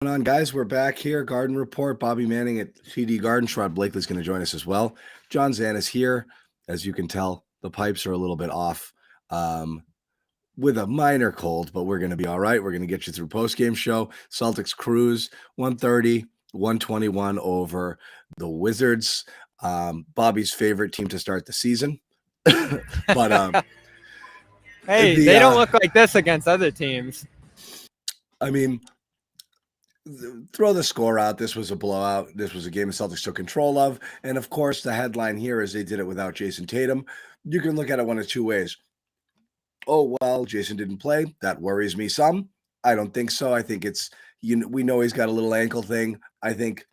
Going on, guys? We're back here. Garden Report. Bobby Manning at TD Garden. Sherrod Blakely is going to join us as well. John Zannis here. As you can tell, the pipes are a little bit off with a minor cold, but we're going to be all right. We're going to get you through postgame show. Celtics cruise 130, 121 over the Wizards. Bobby's favorite team to start the season. But hey, they don't look like this against other teams. I mean, throw the score out. This was a blowout. This was a game the Celtics took control of. And of course, the headline here is they did it without Jason Tatum. You can look at it one of two ways. Oh, well, Jason didn't play. That worries me some. I don't think so. I think it's, we know he's got a little ankle thing. I think,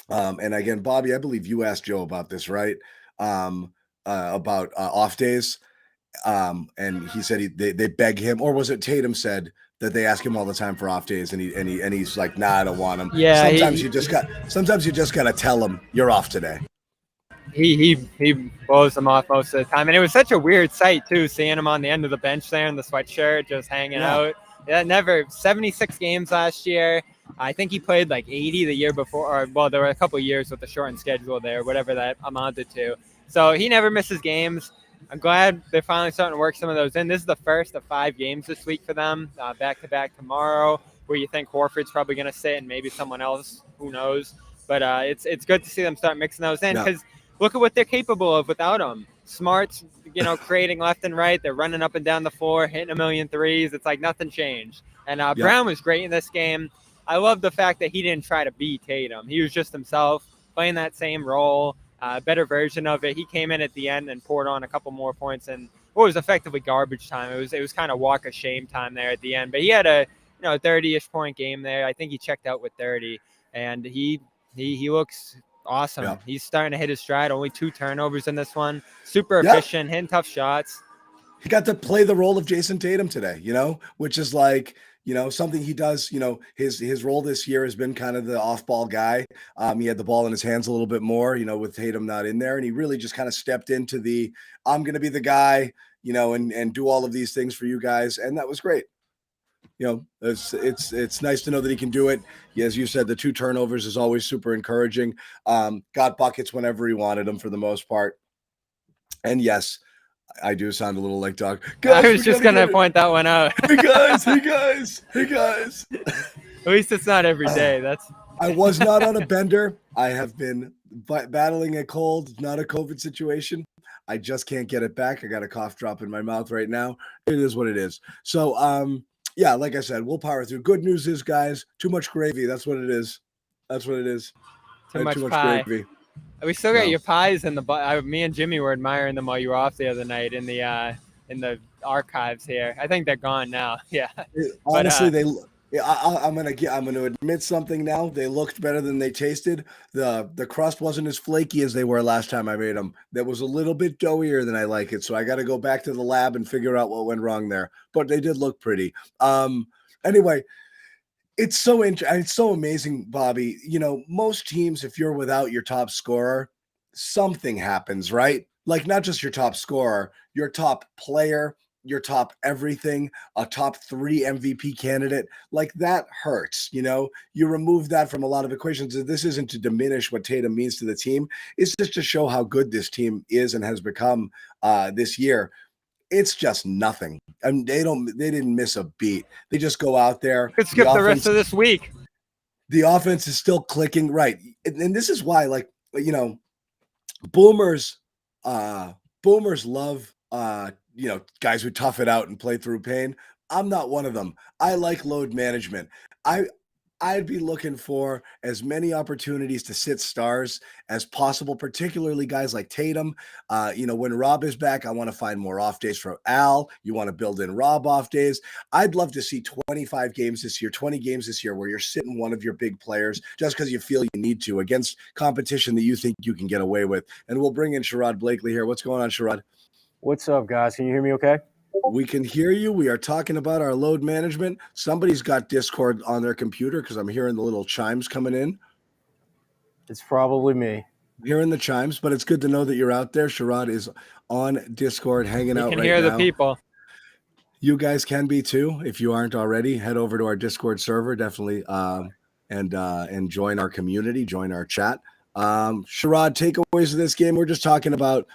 and again, Bobby, I believe you asked Joe about this, right? About off days. And he said they beg him, or was it Tatum said that they ask him all the time for off days, and he's like, nah, I don't want them. Yeah. Sometimes you just got to tell him you're off today. He blows them off most of the time, and it was such a weird sight too, seeing him on the end of the bench there in the sweatshirt, just hanging out. Yeah, 76 games last year. I think he played like 80 the year before, there were a couple of years with the shortened schedule there, whatever that amounted to. So he never misses games. I'm glad they're finally starting to work some of those in. This is the first of 5 games this week for them, back-to-back tomorrow, where you think Horford's probably going to sit and maybe someone else, who knows. But it's good to see them start mixing those in because look at what they're capable of without him. Smart's, creating left and right. They're running up and down the floor, hitting a million threes. It's like nothing changed. And Brown was great in this game. I love the fact that he didn't try to be Tatum. He was just himself, playing that same role. Better version of it. He came in at the end and poured on a couple more points, and what was effectively garbage time. It was kind of walk of shame time there at the end. But he had a 30-ish point game there. I think he checked out with 30, and he looks awesome. Yeah. He's starting to hit his stride. Only 2 turnovers in this one. Super efficient, hitting tough shots. He got to play the role of Jason Tatum today, which is like, something he does, his role this year has been kind of the off-ball guy. He had the ball in his hands a little bit more, with Tatum not in there. And he really just kind of stepped into the, I'm going to be the guy, and do all of these things for you guys. And that was great. It's nice to know that he can do it. As you said, the 2 turnovers is always super encouraging. Got buckets whenever he wanted them for the most part. And yes, I do sound a little like Doug. Guys, I was just going to point that one out. Hey guys. At least it's not every day. I was not on a bender. I have been battling a cold, not a COVID situation. I just can't get it back. I got a cough drop in my mouth right now. It is what it is. So, like I said, we'll power through. Good news is, guys, too much gravy. That's what it is. Too much gravy. We still got your pies in the. Me and Jimmy were admiring them while you were off the other night in the archives here. I think they're gone now. Yeah. Honestly, I'm gonna admit something now. They looked better than they tasted. The crust wasn't as flaky as they were last time I made them. That was a little bit doughier than I like it. So I got to go back to the lab and figure out what went wrong there. But they did look pretty. Anyway. It's so amazing, Bobby. Most teams, if you're without your top scorer, something happens, right? Like not just your top scorer, your top player, your top everything, a top 3 MVP candidate. Like that hurts, You remove that from a lot of equations. This isn't to diminish what Tatum means to the team. It's just to show how good this team is and has become this year. It's just nothing. And they didn't miss a beat. They just go out there. Could skip the rest of this week. The offense is still clicking, right? And this is why, boomers love, guys who tough it out and play through pain. I'm not one of them. I like load management. I'd be looking for as many opportunities to sit stars as possible, particularly guys like Tatum. When Rob is back, I want to find more off days for Al. You want to build in Rob off days. I'd love to see 25 games this year, 20 games this year where you're sitting one of your big players just because you feel you need to against competition that you think you can get away with. And we'll bring in Sherrod Blakely here. What's going on, Sherrod? What's up, guys? Can you hear me okay? We can hear you. We are talking about our load management. Somebody's got Discord on their computer because I'm hearing the little chimes coming in. It's probably me. Hearing the chimes, but it's good to know that you're out there. Sherrod is on Discord hanging out right now. You can hear the people. You guys can be too. If you aren't already, head over to our Discord server. Definitely and join our community, join our chat. Sherrod, takeaways of this game. We're just talking about,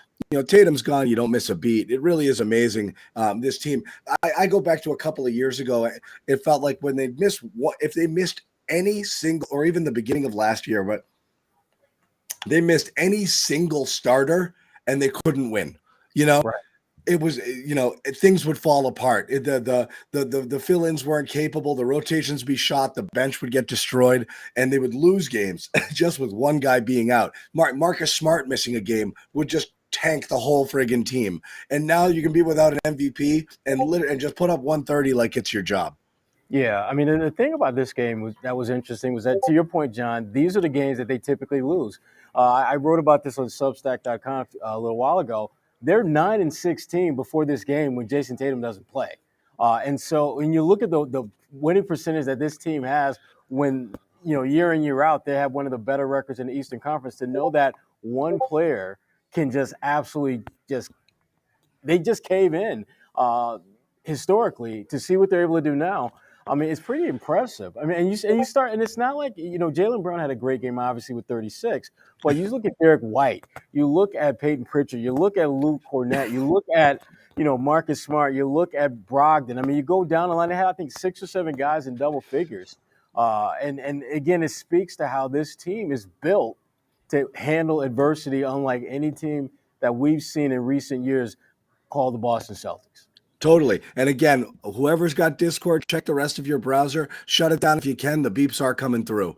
Tatum's gone. You don't miss a beat. It really is amazing. This team, I go back to a couple of years ago. It felt like when they missed, if they missed any single, or even the beginning of last year, but they missed any single starter and they couldn't win, Right. It was, things would fall apart. The fill-ins weren't capable. The rotations be shot. The bench would get destroyed, and they would lose games just with one guy being out. Marcus Smart missing a game would just tank the whole friggin' team. And now you can be without an MVP and just put up 130 like it's your job. Yeah, I mean, and the thing about this game that was interesting was that, to your point, John, these are the games that they typically lose. I wrote about this on Substack.com a little while ago. They're 9-16 before this game when Jason Tatum doesn't play. And so when you look at the winning percentage that this team has when, year in, year out, they have one of the better records in the Eastern Conference, to know that one player can just absolutely they just cave in historically, to see what they're able to do now. I mean, it's pretty impressive. I mean, and you start, and it's not like, Jaylen Brown had a great game, obviously, with 36, but you look at Derek White, you look at Peyton Pritchard, you look at Luke Cornett, you look at, Marcus Smart, you look at Brogdon. I mean, you go down the line, they had, I think, 6 or 7 guys in double figures. And again, it speaks to how this team is built to handle adversity, unlike any team that we've seen in recent years, called the Boston Celtics. Totally. And again, whoever's got Discord, check the rest of your browser. Shut it down if you can. The beeps are coming through.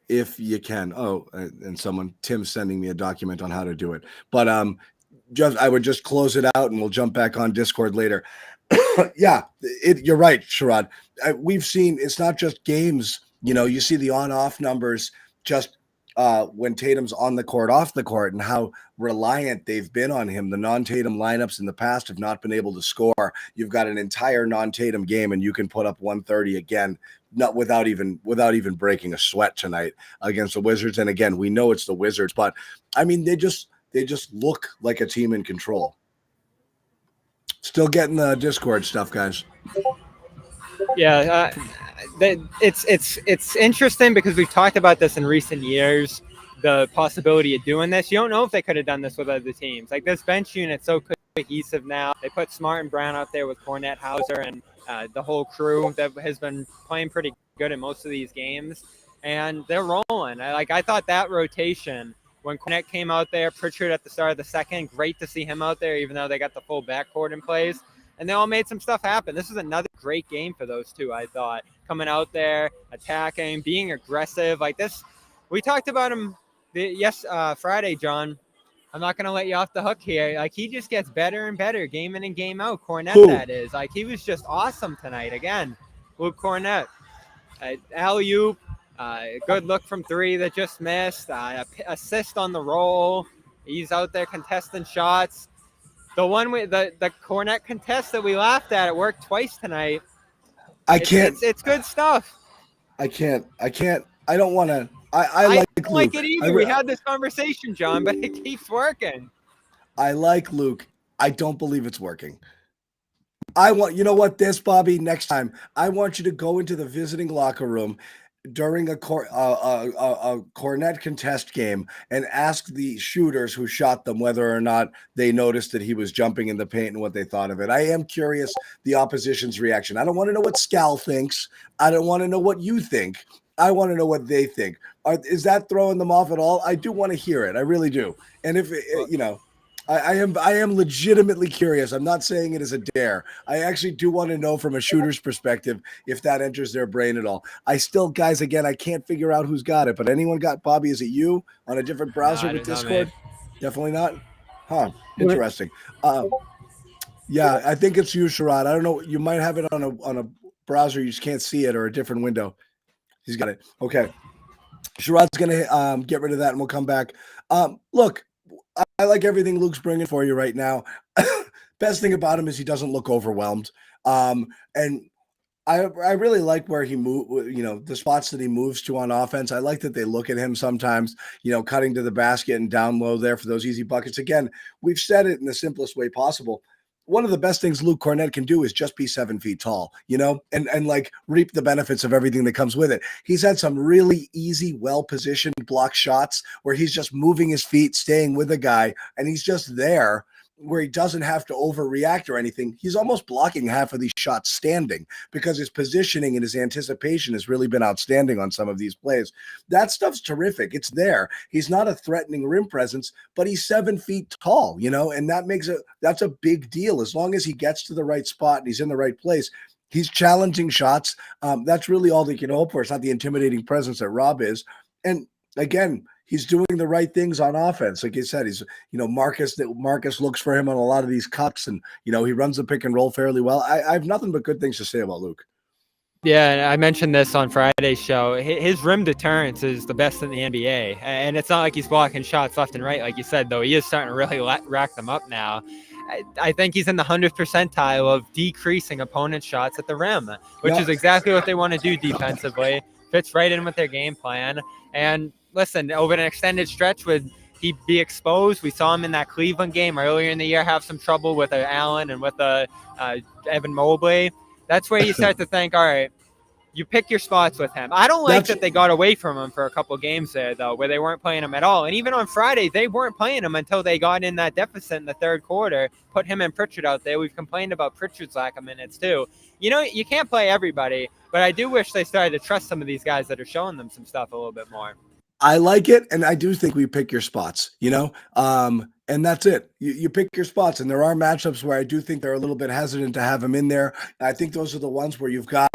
If you can. Oh, and Tim's sending me a document on how to do it. But I would just close it out and we'll jump back on Discord later. Yeah, you're right, Sherrod. We've seen it's not just games. You see the on-off numbers just when Tatum's on the court, off the court, and how reliant they've been on him. The non-Tatum lineups in the past have not been able to score. You've got an entire non-Tatum game, and you can put up 130 again, not without even breaking a sweat tonight against the Wizards. And again, we know it's the Wizards, but I mean, they just look like a team in control. Still getting the Discord stuff, guys. Yeah, it's interesting because we've talked about this in recent years, the possibility of doing this. You don't know if they could have done this with other teams. Like, this bench unit's so cohesive now. They put Smart and Brown out there with Cornette, Hauser, and the whole crew that has been playing pretty good in most of these games, and they're rolling. I thought that rotation, when Cornette came out there, Pritchard at the start of the second, great to see him out there, even though they got the full backcourt in place. And they all made some stuff happen. This was another great game for those two, I thought. Coming out there, attacking, being aggressive. Like this, we talked about him Friday, John. I'm not going to let you off the hook here. Like, he just gets better and better game in and game out. Cornette, that is. Like, he was just awesome tonight. Again, Luke Cornette. Alley-oop, good look from 3 that just missed. Assist on the roll. He's out there contesting shots. The one with the Cornette contest that we laughed at, it worked twice tonight. It's good stuff. I don't want to. I like Luke. Like it either. We had this conversation, John, but it keeps working. I like Luke. I don't believe it's working. You know what, Bobby, next time, I want you to go into the visiting locker room during a Cornette contest game and ask the shooters who shot them whether or not they noticed that he was jumping in the paint and what they thought of it. I am curious the opposition's reaction. I don't want to know what Scal thinks. I don't want to know what you think. I want to know what they think. Is that throwing them off at all? I do want to hear it. I really do. And if I am legitimately curious. I'm not saying it as a dare. I actually do want to know from a shooter's perspective if that enters their brain at all. Guys, again, I can't figure out who's got it, but anyone got, Bobby, is it you on a different browser with Discord? Definitely not? Huh. Interesting. Yeah, I think it's you, Sherrod. I don't know. You might have it on a browser. You just can't see it, or a different window. He's got it. Okay. Sherrod's going to get rid of that and we'll come back. Look, I like everything Luke's bringing for you right now. Best thing about him is he doesn't look overwhelmed. And I really like where he the spots that he moves to on offense. I like that they look at him sometimes, cutting to the basket and down low there for those easy buckets. Again, we've said it in the simplest way possible. one of the best things Luke Cornett can do is just be 7 feet tall, and like reap the benefits of everything that comes with it. He's had some really easy, well-positioned block shots where he's just moving his feet, staying with a guy, and he's just there where he doesn't have to overreact or anything. He's almost blocking half of these shots standing because his positioning and his anticipation has really been outstanding on some of these plays. That stuff's terrific. It's there. He's not a threatening rim presence, but he's 7 feet tall, and that's a big deal. As long as he gets to the right spot and he's in the right place, he's challenging shots. That's really all they can hope for. It's not the intimidating presence that Rob is. And again, he's doing the right things on offense. Like you said, he's, Marcus looks for him on a lot of these cuts, and, he runs the pick and roll fairly well. I have nothing but good things to say about Luke. Yeah, I mentioned this on Friday's show. His rim deterrence is the best in the NBA. And it's not like he's blocking shots left and right, like you said, though. He is starting to really rack them up now. I think he's in the 100th percentile of decreasing opponent shots at the rim, which is exactly what they want to do defensively. Fits right in with their game plan. And listen, over an extended stretch, would he be exposed? We saw him in that Cleveland game earlier in the year have some trouble with Allen and with Evan Mobley. That's where you start to think, all right, you pick your spots with him. I don't like that they got away from him for a couple games there, though, where they weren't playing him at all. And even on Friday, they weren't playing him until they got in that deficit in the third quarter, put him and Pritchard out there. We've complained about Pritchard's lack of minutes, too. You can't play everybody, but I do wish they started to trust some of these guys that are showing them some stuff a little bit more. I like it, and I do think we pick your spots, and that's it. You pick your spots, and there are matchups where I do think they're a little bit hesitant to have him in there. I think those are the ones where you've got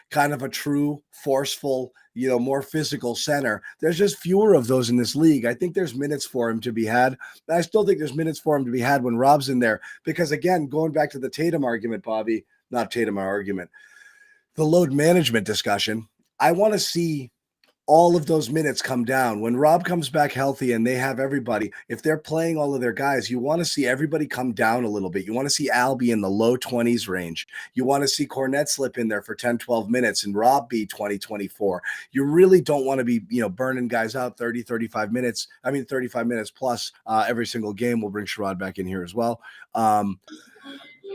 kind of a true, forceful, more physical center. There's just fewer of those in this league. I think there's minutes for him to be had. And I still think there's minutes for him to be had when Rob's in there, because, again, going back to the Tatum argument, Bobby, not Tatum argument, the load management discussion, I want to see all of those minutes come down. When Rob comes back healthy and they have everybody, if they're playing all of their guys, you want to see everybody come down a little bit. You want to see Al be in the low 20s range. You want to see Cornette slip in there for 10, 12 minutes and Rob be 20, 24. You really don't want to be, burning guys out 30, 35 minutes. 35 minutes plus every single game. We'll bring Sherrod back in here as well.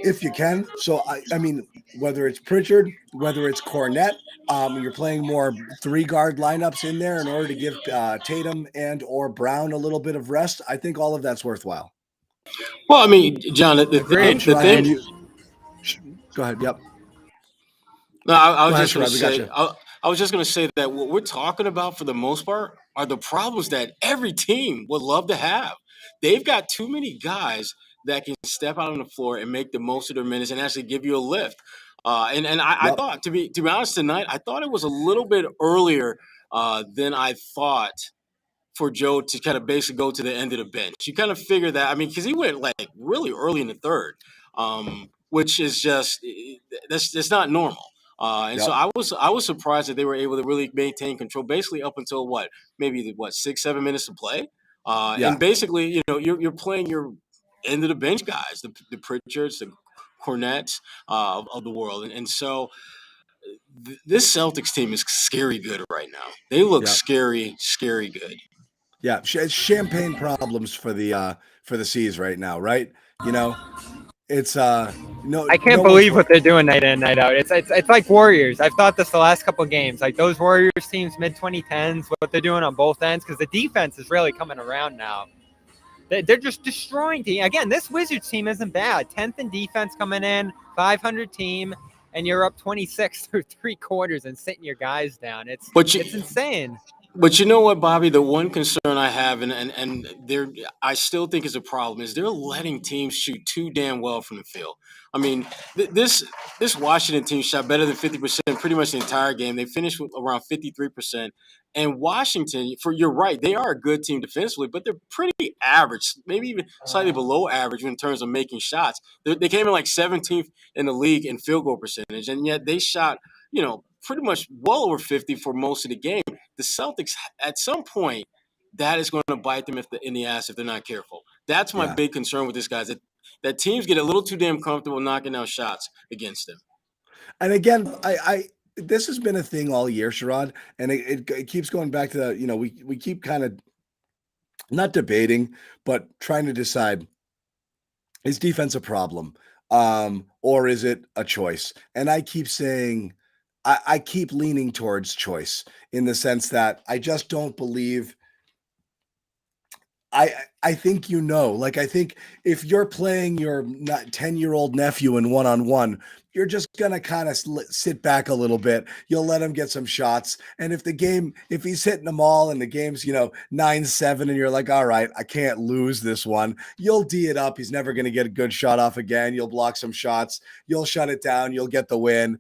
If you can. So, whether it's Pritchard, whether it's Cornette, you're playing more 3-guard lineups in there in order to give Tatum and or Brown a little bit of rest. I think all of that's worthwhile. Well, John, the thing. Go ahead. Yep. No, I was just going to say that what we're talking about for the most part are the problems that every team would love to have. They've got too many guys that can step out on the floor and make the most of their minutes and actually give you a lift. I thought, to be honest, tonight, I thought it was a little bit earlier than I thought for Joe to kind of basically go to the end of the bench. You kind of figure that, because he went like really early in the third, which is just that's not normal. So I was surprised that they were able to really maintain control basically up until maybe 6-7 minutes to play. And basically, you're playing your end of the bench guys, the Pritchards, the Cornettes of the world. And so this Celtics team is scary good right now. They look scary good. Yeah, it's champagne problems for the C's right now, right? It's no. I can't believe what they're doing night in, night out. It's like Warriors. I've thought this the last couple of games. Like those Warriors teams, mid-2010s, what they're doing on both ends, because the defense is really coming around now. They're just destroying team. Again, this Wizards team isn't bad. 10th in defense coming in, 500 team, and you're up 26 through 3 quarters and sitting your guys down. It's insane. But you know what, Bobby? The one concern I have, and I still think is a problem, is they're letting teams shoot too damn well from the field. This Washington team shot better than 50% pretty much the entire game. They finished with around 53%. And Washington, you're right, they are a good team defensively, but they're pretty average, maybe even slightly below average in terms of making shots. They came in like 17th in the league in field goal percentage, and yet they shot, pretty much well over 50 for most of the game. The Celtics, at some point, that is going to bite them in the ass if they're not careful. That's my big concern with this guy, that teams get a little too damn comfortable knocking down shots against them. And again, this has been a thing all year, Sherrod, and it keeps going back to we keep kind of not debating, but trying to decide, is defense a problem? or is it a choice? And I keep saying, I keep leaning towards choice in the sense that I just don't believe. I think like I think if you're playing your 10-year-old nephew in one-on-one, you're just gonna kind of sit back a little bit. You'll let him get some shots, and if he's hitting them all, and the game's 9-7, and you're like, all right, I can't lose this one. You'll D it up. He's never gonna get a good shot off again. You'll block some shots. You'll shut it down. You'll get the win.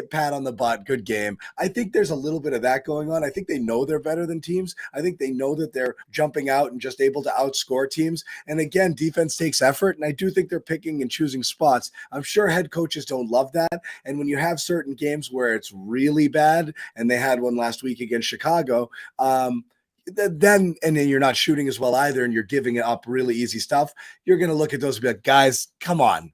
Pat on the butt, good game. I think there's a little bit of that going on. I think they know they're better than teams. I think they know that they're jumping out and just able to outscore teams. And again, defense takes effort, and I do think they're picking and choosing spots. I'm sure head coaches don't love that. And when you have certain games where it's really bad, and they had one last week against Chicago, then you're not shooting as well either, and you're giving up really easy stuff, you're going to look at those and be like, guys, come on,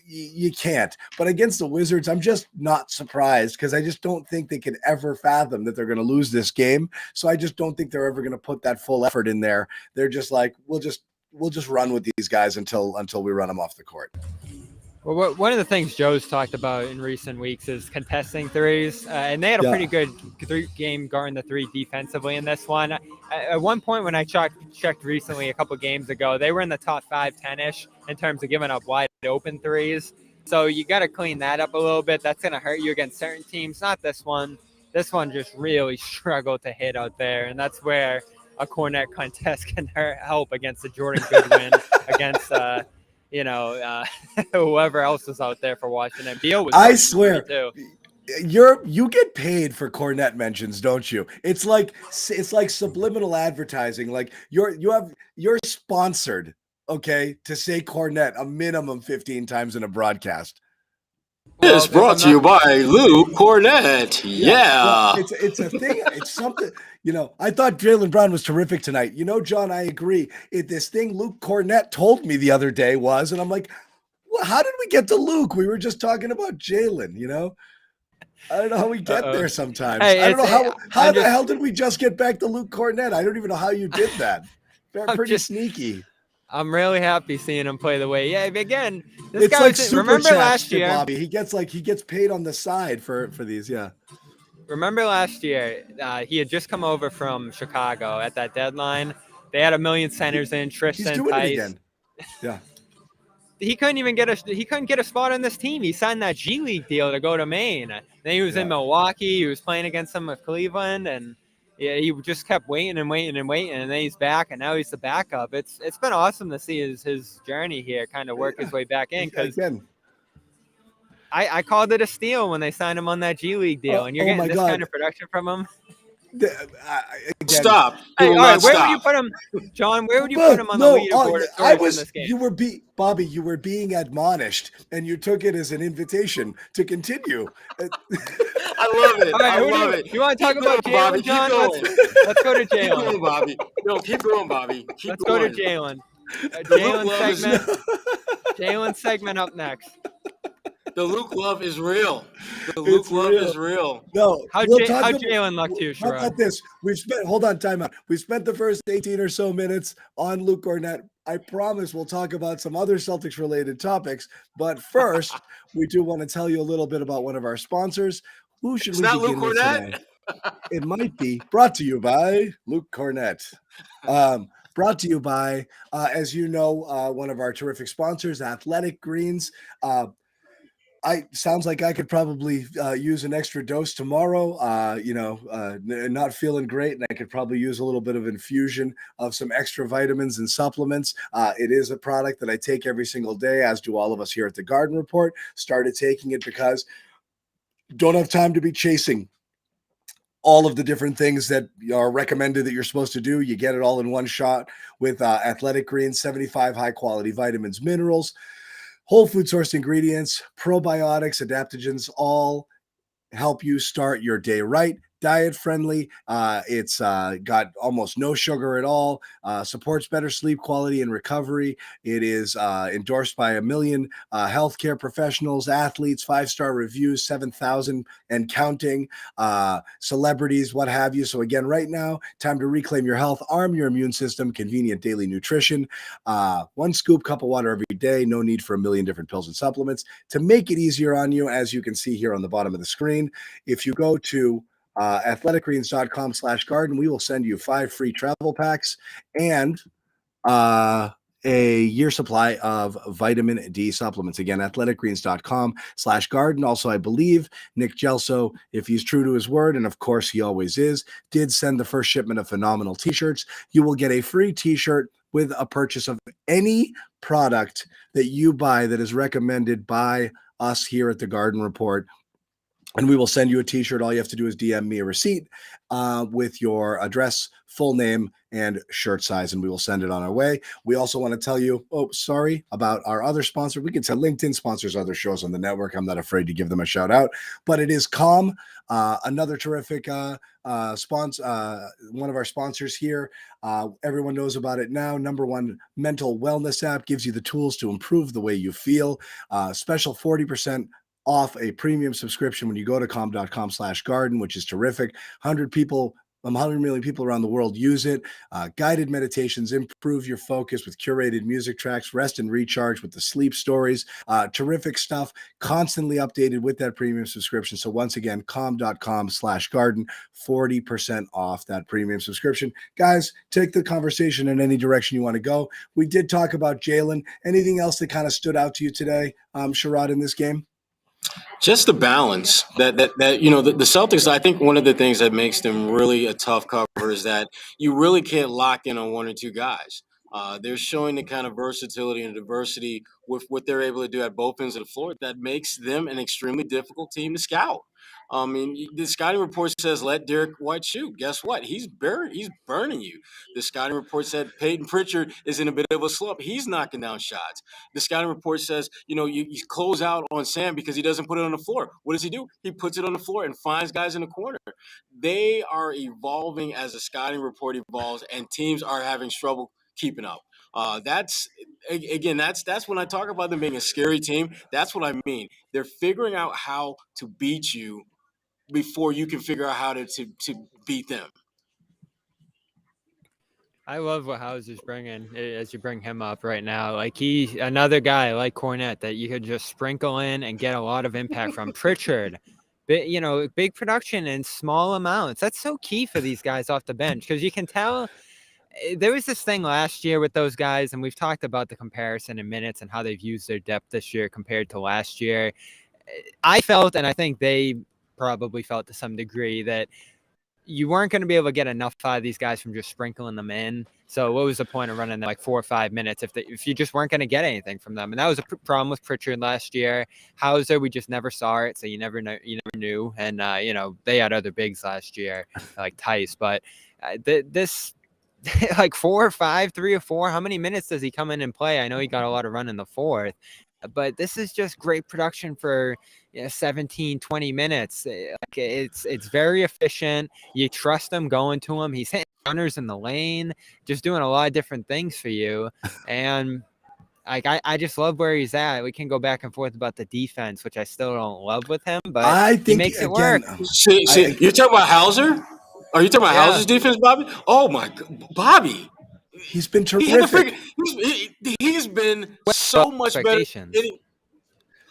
you can't. But against the Wizards, I'm just not surprised because I just don't think they could ever fathom that they're going to lose this game. So I just don't think they're ever going to put that full effort in there. They're just like, we'll just run with these guys until we run them off the court. Well, one of the things Joe's talked about in recent weeks is contesting threes, and they had a pretty good game guarding the three defensively in this one. At one point when I checked recently a couple games ago, they were in the top 5, 10-ish in terms of giving up wide open threes. So you got to clean that up a little bit. That's going to hurt you against certain teams. Not this one. This one just really struggled to hit out there, and that's where a Cornet contest can help against the Jordan Goodwin, against whoever else is out there for Washington. Beal was. I swear, you get paid for Cornet mentions, don't you? It's like subliminal advertising. Like you're sponsored, okay, to say Cornet a minimum 15 times in a broadcast. It's brought to you by Luke Cornet. Yeah. Well, it's a thing. It's something. I thought Jaylen Brown was terrific tonight. John, I agree. This thing Luke Cornet told me the other day was, and I'm like, well, how did we get to Luke? We were just talking about Jaylen, I don't know how we get there sometimes. Hey, I don't know how the hell did we just get back to Luke Cornet? I don't even know how you did that. Pretty sneaky. I'm really happy seeing him play the way. Yeah, again, this guy like remember last year, Bobby. He gets paid on the side for these. Yeah. Remember last year, he had just come over from Chicago at that deadline. They had a million centers in. Tristan, he's doing it again. Yeah. He couldn't get a spot on this team. He signed that G League deal to go to Maine. Then he was in Milwaukee. He was playing against them with Cleveland, and he just kept waiting, and then he's back, and now he's the backup. It's been awesome to see his journey here kind of work his way back in, because I called it a steal when they signed him on that G League deal, and you're getting this kind of production from him. Stop. Hey, all right, where would you put him, John? Where would you put him on the leaderboard? In this game? Bobby, you were being admonished, and you took it as an invitation to continue. I love it. Right, I love it. You want to talk about Jaylen, John? Let's go to Jaylen. Keep going, Bobby. No, keep going, Bobby. Let's go to Jaylen. Jaylen segment up next. The Luke love is real. The Luke love is real. No, how Jaylen look to you, Sherrod? How about this? Hold on, time out. We spent the first 18 or so minutes on Luke Cornet. I promise we'll talk about some other Celtics related topics. But first, we do want to tell you a little bit about one of our sponsors. Who should we begin with today? It might be brought to you by Luke Cornet. Brought to you by, as you know, one of our terrific sponsors, Athletic Greens. Sounds like I could probably use an extra dose tomorrow. Not feeling great, and I could probably use a little bit of infusion of some extra vitamins and supplements. It is a product that I take every single day, as do all of us here at the Garden Report. Started taking it because don't have time to be chasing all of the different things that are recommended that you're supposed to do. You get it all in one shot with Athletic Greens, 75 high-quality vitamins, minerals, whole food sourced ingredients, probiotics, adaptogens, all help you start your day right. diet friendly. It's got almost no sugar at all. Supports better sleep quality and recovery. It is endorsed by 1 million healthcare professionals, athletes, 5-star reviews, 7,000 and counting, celebrities, what have you. So again, right now, time to reclaim your health, arm your immune system, convenient daily nutrition, 1 scoop, cup of water every day. No need for 1 million different pills and supplements. To make it easier on you, as you can see here on the bottom of the screen, if you go to athleticgreens.com/garden, we will send you 5 free travel packs and a year supply of vitamin D supplements. Again, athleticgreens.com/garden. Also, I believe Nick Gelso, if he's true to his word, and of course he always is, did send the first shipment of phenomenal t-shirts. You will get a free t-shirt with a purchase of any product that you buy that is recommended by us here at the Garden Report. And we will send you a t-shirt. All you have to do is DM me a receipt with your address, full name, and shirt size, and we will send it on our way. We also want to tell you, about our other sponsor. We can tell LinkedIn sponsors other shows on the network. I'm not afraid to give them a shout out, but it is Calm, another terrific sponsor, one of our sponsors here. Everyone knows about it now. #1 mental wellness app, gives you the tools to improve the way you feel. Special 40% off a premium subscription when you go to calm.com/garden, which is terrific. 100 million people around the world use it. Guided meditations improve your focus with curated music tracks, rest and recharge with the sleep stories. Terrific stuff, constantly updated with that premium subscription. So once again, calm.com/garden, 40% off that premium subscription. Guys, take the conversation in any direction you want to go. We did talk about Jalen. Anything else that kind of stood out to you today, Sherrod, in this game? Just the balance that the Celtics. I think one of the things that makes them really a tough cover is that you really can't lock in on 1 or 2 guys. They're showing the kind of versatility and diversity with what they're able to do at both ends of the floor that makes them an extremely difficult team to scout. I mean, the scouting report says let Derek White shoot. Guess what? He's burning you. The scouting report said Peyton Pritchard is in a bit of a slump. He's knocking down shots. The scouting report says, you close out on Sam because he doesn't put it on the floor. What does he do? He puts it on the floor and finds guys in the corner. They are evolving as the scouting report evolves, and teams are having trouble keeping up. That's when I talk about them being a scary team. That's what I mean. They're figuring out how to beat you before you can figure out how to beat them. I love what Hauser's bringing as you bring him up right now. Like he's another guy like Cornette that you could just sprinkle in and get a lot of impact from. Pritchard, big production in small amounts. That's so key for these guys off the bench because you can tell there was this thing last year with those guys, and we've talked about the comparison in minutes and how they've used their depth this year compared to last year. I felt, and I think they probably felt to some degree, that you weren't going to be able to get enough out of these guys from just sprinkling them in. So what was the point of running like 4 or 5 minutes if you just weren't going to get anything from them? And that was a problem with Pritchard last year. Hauser, we just never saw it, so you never knew. And they had other bigs last year like Tice, but this like 4 or 5, 3 or 4. How many minutes does he come in and play? I know he got a lot of run in the 4th. But this is just great production for 17, 20 minutes. It's very efficient. You trust him going to him. He's hitting runners in the lane, just doing a lot of different things for you. And I just love where he's at. We can go back and forth about the defense, which I still don't love with him, but I think he makes it work. See, you're talking about Hauser? Are you talking about Hauser's defense, Bobby? Oh my God, Bobby. He's been terrific. He's been so much better.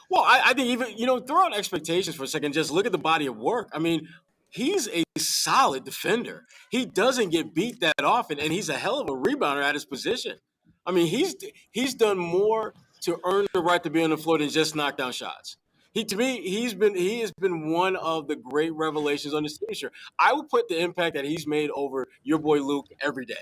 Well, I think even, throw out expectations for a second. Just look at the body of work. I mean, he's a solid defender. He doesn't get beat that often, and he's a hell of a rebounder at his position. I mean, he's done more to earn the right to be on the floor than just knock down shots. He has been one of the great revelations on this team this year. I would put the impact that he's made over your boy Luke every day.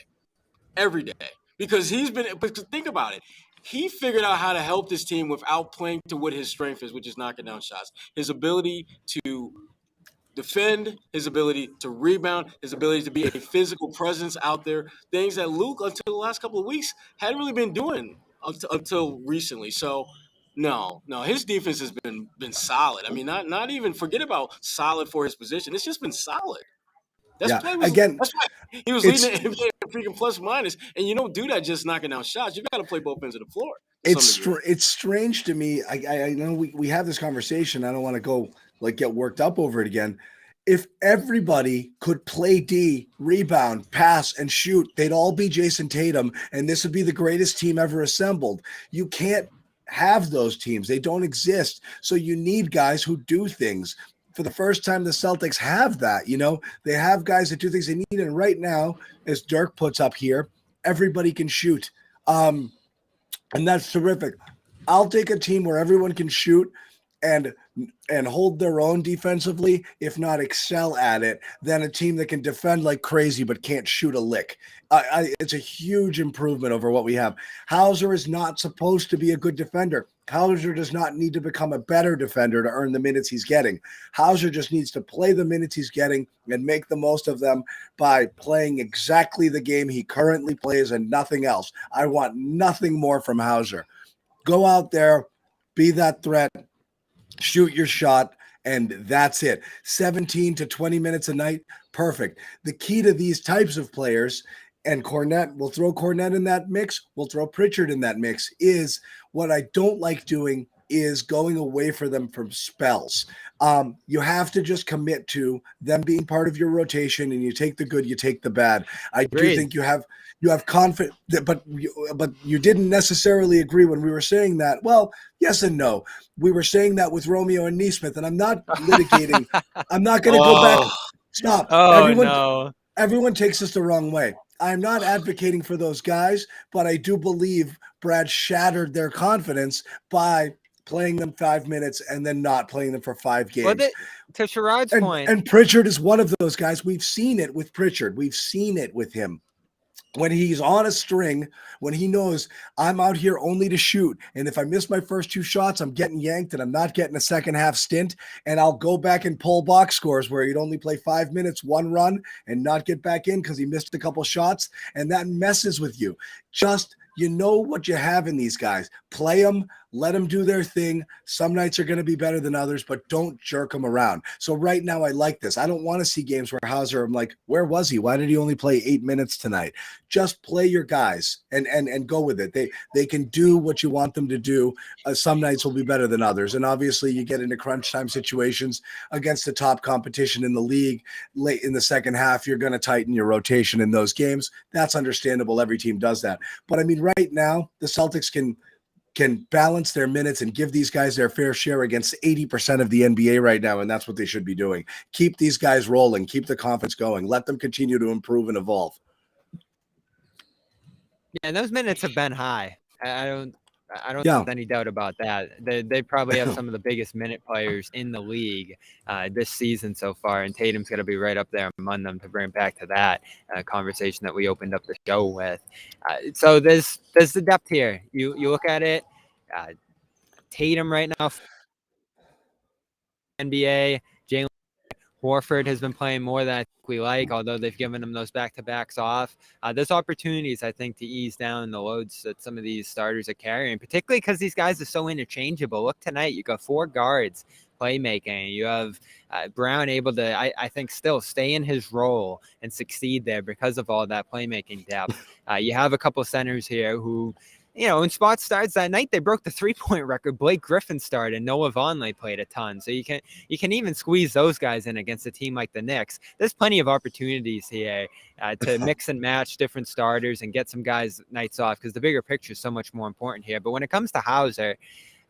Because think about it. He figured out how to help this team without playing to what his strength is, which is knocking down shots. His ability to defend, his ability to rebound, his ability to be a physical presence out there, things that Luke, until the last couple of weeks, hadn't really been doing until recently. So, no, his defense has been solid. I mean, not even forget about solid for his position. It's just been solid. Yeah. Play was Again, that's why he was leading the NBA in freaking plus minus, and you don't do that just knocking down shots. You got to play both ends of the floor. It's strange to me. I know we have this conversation. I don't want to go get worked up over it again. If everybody could play D, rebound, pass, and shoot, they'd all be Jason Tatum, and this would be the greatest team ever assembled. You can't have those teams. They don't exist. So you need guys who do things. For the first time, the Celtics have that. They have guys that do things they need. And right now, as Dirk puts up here, everybody can shoot. And that's terrific. I'll take a team where everyone can shoot and hold their own defensively, if not excel at it, than a team that can defend like crazy but can't shoot a lick. It's a huge improvement over what we have. Hauser is not supposed to be a good defender. Hauser does not need to become a better defender to earn the minutes he's getting. Hauser just needs to play the minutes he's getting and make the most of them by playing exactly the game he currently plays and nothing else. I want nothing more from Hauser. Go out there, be that threat, shoot your shot, and that's it. 17 to 20 minutes a night, perfect. The key to these types of players, and we'll throw Cornette in that mix, we'll throw Pritchard in that mix, is what I don't like doing is going away for them from spells. You have to just commit to them being part of your rotation, and you take the good, you take the bad. I do think you have confidence, but you didn't necessarily agree when we were saying that. Well, yes and no. We were saying that with Romeo and Neesmith, and I'm not litigating. I'm not going to go back. Stop. No. Everyone takes this the wrong way. I'm not advocating for those guys, but I do believe Brad shattered their confidence by playing them 5 minutes and then not playing them for 5 games. Well, to Sherrod's point. And Pritchard is one of those guys. We've seen it with Pritchard. We've seen it with him. When he's on a string, when he knows I'm out here only to shoot, and if I miss my first 2 shots, I'm getting yanked and I'm not getting a second half stint, and I'll go back and pull box scores where he'd only play 5 minutes, 1 run, and not get back in because he missed a couple shots, and that messes with you. Just you know what you have in these guys. Play them, let them do their thing. Some nights are going to be better than others, but don't jerk them around. So right now I like this. I don't want to see games where Hauser, I'm like, where was he? Why did he only play 8 minutes tonight? Just play your guys and go with it. They can do what you want them to do. Some nights will be better than others. And obviously you get into crunch time situations against the top competition in the league late in the second half. You're going to tighten your rotation in those games. That's understandable. Every team does that. But I mean, right now the Celtics can balance their minutes and give these guys their fair share against 80% of the NBA right now, and that's what they should be doing. Keep these guys rolling. Keep the confidence going. Let them continue to improve and evolve. Yeah, and those minutes have been high. I don't think there's any doubt about that. They probably have some of the biggest minute players in the league this season so far, and Tatum's going to be right up there among them to bring back to that conversation that we opened up the show with. So there's the depth here. You look at it, Tatum right now, NBA, Jalen Horford has been playing more than I think we like, although they've given him those back-to-backs off. There's opportunities, I think, to ease down the loads that some of these starters are carrying, particularly because these guys are so interchangeable. Look tonight, you got 4 guards playmaking. You have Brown able to, I think, still stay in his role and succeed there because of all that playmaking depth. You have a couple centers here who, in spot starts that night, they broke the 3-point record. Blake Griffin started, and Noah Vonleh played a ton. So you can even squeeze those guys in against a team like the Knicks. There's plenty of opportunities here to mix and match different starters and get some guys nights off, because the bigger picture is so much more important here. But when it comes to Hauser,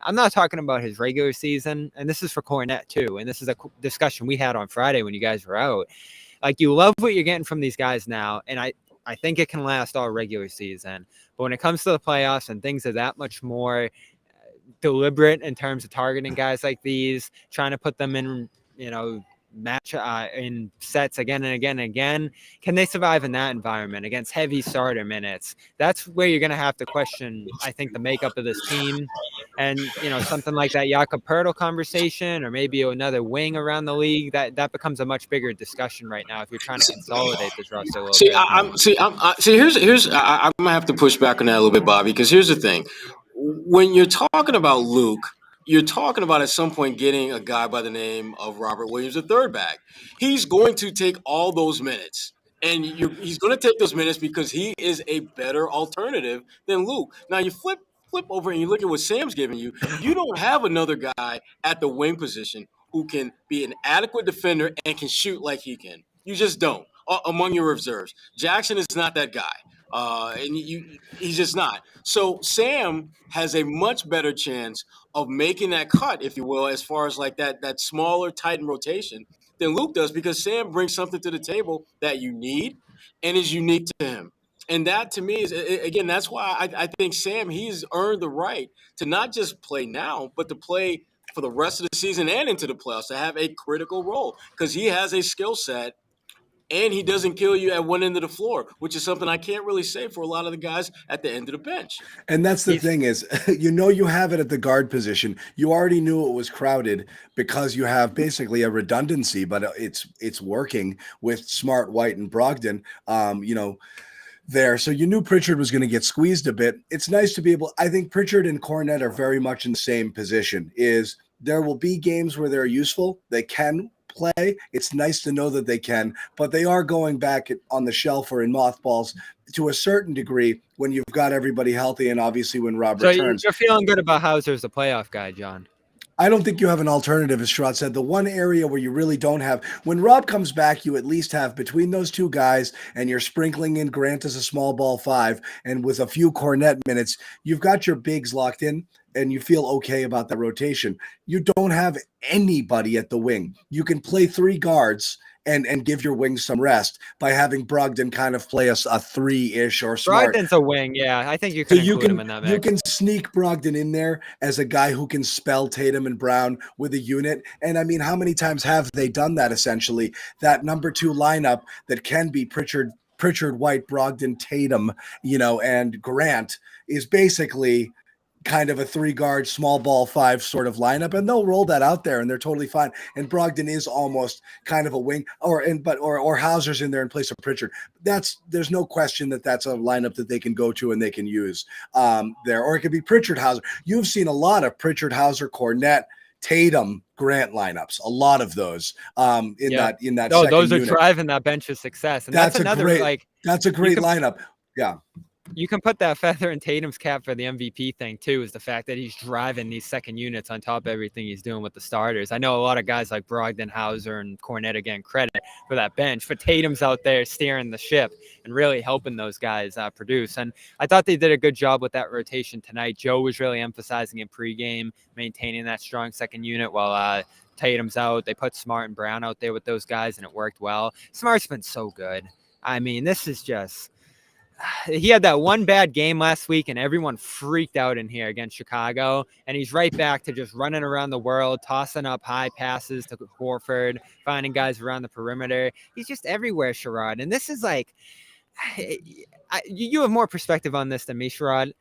I'm not talking about his regular season, and this is for Cornette too. And this is a discussion we had on Friday when you guys were out. Like, you love what you're getting from these guys now, and I think it can last all regular season. But when it comes to the playoffs and things are that much more deliberate in terms of targeting guys like these, trying to put them in, match in sets again and again and again, can they survive in that environment against heavy starter minutes? That's where you're going to have to question, I think, the makeup of this team. And, something like that Jakob Poeltl conversation, or maybe another wing around the league, that becomes a much bigger discussion right now if you're trying to consolidate this roster a little bit. Here's I'm gonna have to push back on that a little bit, Bobby, because here's the thing: when you're talking about Luke, you're talking about at some point getting a guy by the name of Robert Williams, a third back. He's going to take all those minutes. And he's going to take those minutes because he is a better alternative than Luke. Now you flip over and you look at what Sam's giving you. You don't have another guy at the wing position who can be an adequate defender and can shoot like he can. You just don't among your reserves. Jackson is not that guy. He's just not. So Sam has a much better chance of making that cut, if you will, as far as like that smaller, tightened rotation than Luke does, because Sam brings something to the table that you need and is unique to him. And that to me is, again, that's why I think Sam, he's earned the right to not just play now, but to play for the rest of the season and into the playoffs, to have a critical role, because he has a skill set and he doesn't kill you at one end of the floor, which is something I can't really say for a lot of the guys at the end of the bench. And that's the thing is, you have it at the guard position. You already knew it was crowded because you have basically a redundancy, but it's working with Smart, White, and Brogdon. There. So you knew Pritchard was going to get squeezed a bit. It's nice to be able, I think Pritchard and Cornette are very much in the same position. Is there will be games where they're useful. They can play. It's nice to know that they can, but they are going back on the shelf or in mothballs to a certain degree when you've got everybody healthy and obviously when Rob returns. You're feeling good about Hauser as a playoff guy, John. I don't think you have an alternative, as Sherrod said. The one area where you really don't have, when Rob comes back, you at least have between those two guys, and you're sprinkling in Grant as a small ball five, and with a few Cornette minutes, you've got your bigs locked in, and you feel okay about that rotation. You don't have anybody at the wing. You can play three guards and give your wings some rest by having Brogdon kind of play a three-ish or Smart. Brogdon's a wing, yeah. I think you can include him in that mix. You can sneak Brogdon in there as a guy who can spell Tatum and Brown with a unit. And I mean, how many times have they done that essentially? That number two lineup that can be Pritchard, White, Brogdon, Tatum, and Grant is basically kind of a three-guard, small ball five sort of lineup, and they'll roll that out there, and they're totally fine. And Brogdon is almost kind of a wing, or Hauser's in there in place of Pritchard. There's no question that that's a lineup that they can go to and they can use there, or it could be Pritchard, Hauser. You've seen a lot of Pritchard, Hauser, Cornette, Tatum, Grant lineups, a lot of those in that. No, those are driving that bench's success, and that's another that's a great lineup. Yeah. You can put that feather in Tatum's cap for the MVP thing too, is the fact that he's driving these second units on top of everything he's doing with the starters. I know a lot of guys like Brogdon, Hauser, and Cornette are getting credit for that bench, but Tatum's out there steering the ship and really helping those guys produce. And I thought they did a good job with that rotation tonight. Joe was really emphasizing in pregame, maintaining that strong second unit while Tatum's out. They put Smart and Brown out there with those guys, and it worked well. Smart's been so good. I mean, this is just... He had that one bad game last week, and everyone freaked out in here against Chicago. And he's right back to just running around the world, tossing up high passes to Horford, finding guys around the perimeter. He's just everywhere, Sherrod. And this is like, you have more perspective on this than me, Sherrod.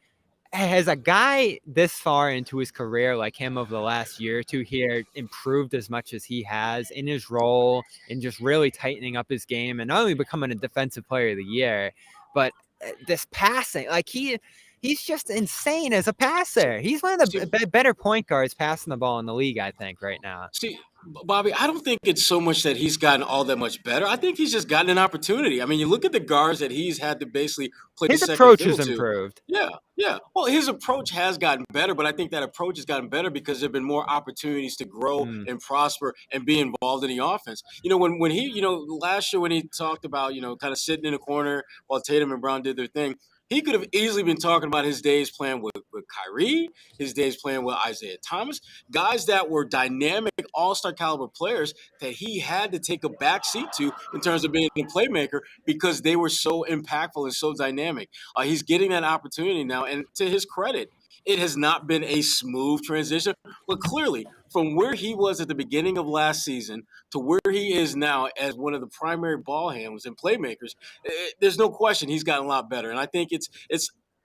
Has a guy this far into his career, like him over the last year or two here, improved as much as he has in his role and just really tightening up his game and not only becoming a defensive player of the year, but this passing, like he's just insane as a passer. He's one of the better point guards passing the ball in the league, I think, right now. See, Bobby, I don't think it's so much that he's gotten all that much better. I think he's just gotten an opportunity. I mean, you look at the guards that he's had to basically play his the second approach fiddle has to. improved. Yeah. Well, his approach has gotten better, but I think that approach has gotten better because there have been more opportunities to grow and prosper and be involved in the offense. When he, last year when he talked about, kind of sitting in a corner while Tatum and Brown did their thing, he could have easily been talking about his days playing with Kyrie, his days playing with Isaiah Thomas, guys that were dynamic all-star caliber players that he had to take a back seat to in terms of being a playmaker because they were so impactful and so dynamic. He's getting that opportunity now, and to his credit, it has not been a smooth transition, but clearly from where he was at the beginning of last season to where he is now as one of the primary ball handlers and playmakers, there's no question he's gotten a lot better. And I think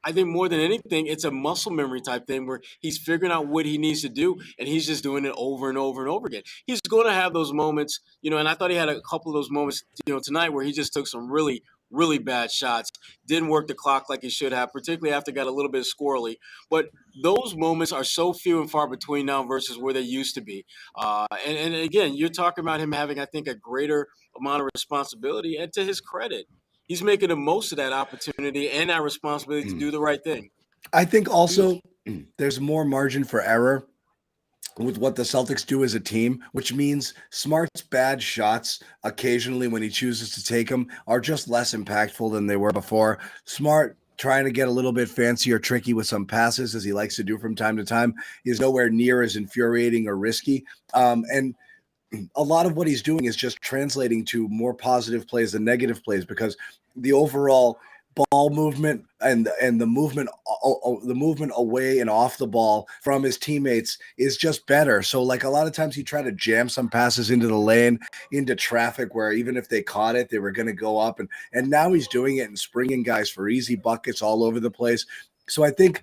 I think more than anything, it's a muscle memory type thing where he's figuring out what he needs to do, and he's just doing it over and over and over again. He's going to have those moments, and I thought he had a couple of those moments, tonight where he just took some really, really bad shots didn't work the clock like he should have, particularly after it got a little bit squirrely. But those moments are so few and far between now versus where they used to be. And again, you're talking about him having, I think, a greater amount of responsibility. And to his credit, he's making the most of that opportunity and that responsibility to do the right thing. I think also there's more margin for error with what the Celtics do as a team, which means Smart's bad shots occasionally when he chooses to take them are just less impactful than they were before. Smart trying to get a little bit fancy or tricky with some passes, as he likes to do from time to time, is nowhere near as infuriating or risky. And a lot of what he's doing is just translating to more positive plays than negative plays, because the overall ball movement and the movement away and off the ball from his teammates is just better. So like a lot of times he tried to jam some passes into the lane, into traffic, where even if they caught it, they were going to go up, and now he's doing it and springing guys for easy buckets all over the place. So I think,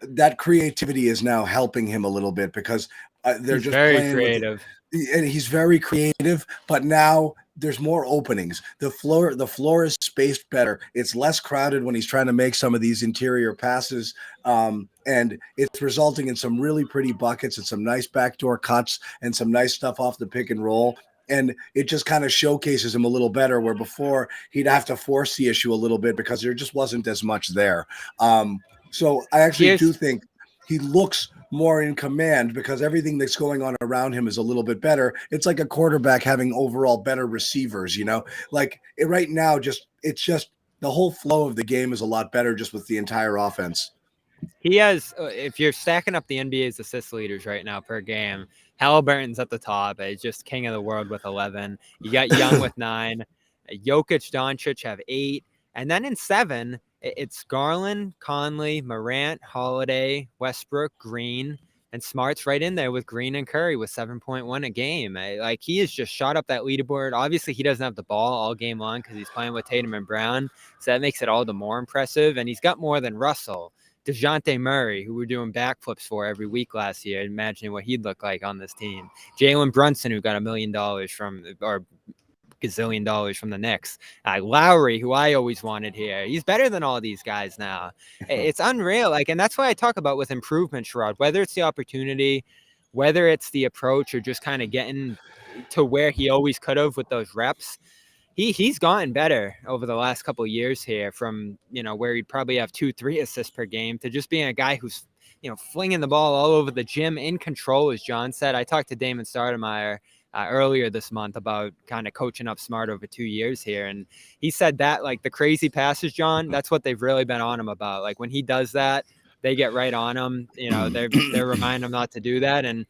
that creativity is now helping him a little bit, because they're He's just very playing creative. and he's very creative, but now there's more openings. The floor is spaced better. It's less crowded when he's trying to make some of these interior passes, and it's resulting in some really pretty buckets and some nice backdoor cuts and some nice stuff off the pick and roll. And it just kind of showcases him a little better, where before he'd have to force the issue a little bit because there just wasn't as much there. So I actually do think he looks more in command, because everything that's going on around him is a little bit better. It's like a quarterback having overall better receivers, like right now, it's just the whole flow of the game is a lot better just with the entire offense. He has, if you're stacking up the NBA's assist leaders right now per game, Halliburton's at the top. He's just king of the world with 11. You got Young with 9. Jokic, Doncic have 8. And then in 7, it's Garland, Conley, Morant, Holiday, Westbrook, Green, and Smart's right in there with Green and Curry with 7.1 a game. Like, he has just shot up that leaderboard. Obviously, he doesn't have the ball all game long because he's playing with Tatum and Brown, so that makes it all the more impressive. And he's got more than Russell. DeJounte Murray, who we're doing backflips for every week last year, imagining what he'd look like on this team. Jalen Brunson, who got $1 million from, or gazillion dollars from the Knicks. Lowry, who I always wanted here. He's better than all these guys now. It's unreal. Like, and that's why I talk about with improvement, Sherrod, whether it's the opportunity, whether it's the approach, or just kind of getting to where he always could have with those reps. He's gotten better over the last couple of years here, from, where he'd probably have 2-3 assists per game to just being a guy who's, flinging the ball all over the gym, in control, as John said. I talked to Damon Stoudemire earlier this month about kind of coaching up Smart over 2 years here. And he said that, like, the crazy passes, John, that's what they've really been on him about. Like, when he does that, they get right on him. They're reminding him not to do that. And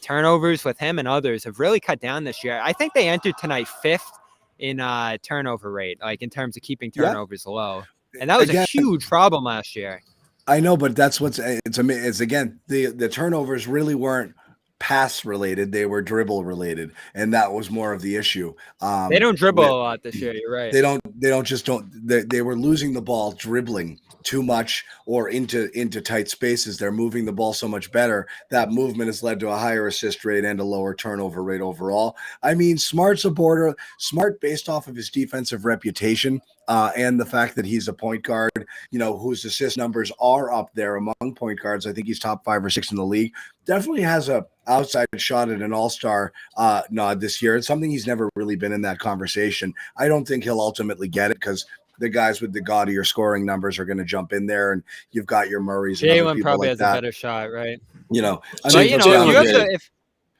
turnovers with him and others have really cut down this year. I think they entered tonight 5th in turnover rate, like in terms of keeping turnovers low. And that was a huge problem last year. I know, but that's it's again, the turnovers really weren't pass related, they were dribble related, and that was more of the issue. They don't dribble a lot this year. You're right. They were losing the ball dribbling too much or into tight spaces. They're moving the ball so much better. That movement has led to a higher assist rate and a lower turnover rate overall. I mean, Smart based off of his defensive reputation and the fact that he's a point guard, whose assist numbers are up there among point guards. I think he's top 5 or 6 in the league. Definitely has a outside shot at an all-star nod this year. It's something he's never really been in that conversation. I don't think he'll ultimately get it, because the guys with the gaudier scoring numbers are going to jump in there, and you've got your Murrays. Jalen probably has a better shot, right?